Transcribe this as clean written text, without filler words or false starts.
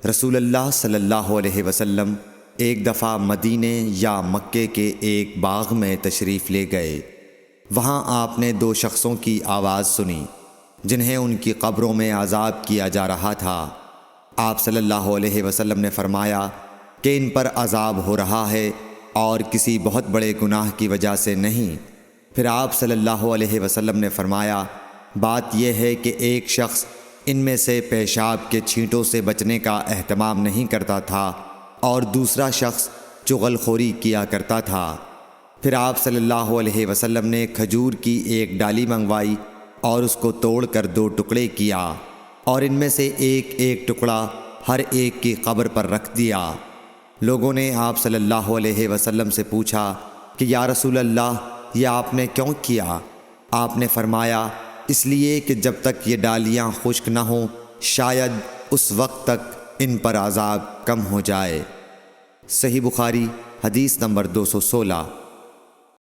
رسول اللہ صلی اللہ علیہ وسلم ایک دفعہ مدینے یا مکے کے ایک باغ میں تشریف لے گئے۔ وہاں آپ نے دو شخصوں کی آواز سنی جنہیں ان کی قبروں میں عذاب کیا جا رہا تھا۔ آپ صلی اللہ علیہ وسلم نے فرمایا کہ ان پر عذاب ہو رہا ہے اور کسی بہت بڑے گناہ کی وجہ سے نہیں۔ پھر آپ صلی اللہ علیہ وسلم نے فرمایا بات یہ ہے کہ ایک شخص ان میں سے پیشاب کے چھینٹوں سے بچنے کا اہتمام نہیں کرتا تھا اور دوسرا شخص چغل خوری کیا کرتا تھا۔ پھر آپ صلی اللہ علیہ وسلم نے کھجور کی ایک ڈالی منگوائی اور اس کو توڑ کر دو ٹکڑے کیا اور ان میں سے ایک ایک ٹکڑا ہر ایک کی قبر پر رکھ دیا۔ لوگوں نے آپ صلی اللہ علیہ وسلم سے پوچھا کہ یا رسول اللہ یہ آپ نے کیوں کیا؟ آپ نے فرمایا اس لیے کہ جب تک یہ ڈالیاں خشک نہ ہوں شاید اس وقت تک ان پر عذاب کم ہو جائے۔ صحیح بخاری حدیث نمبر 216۔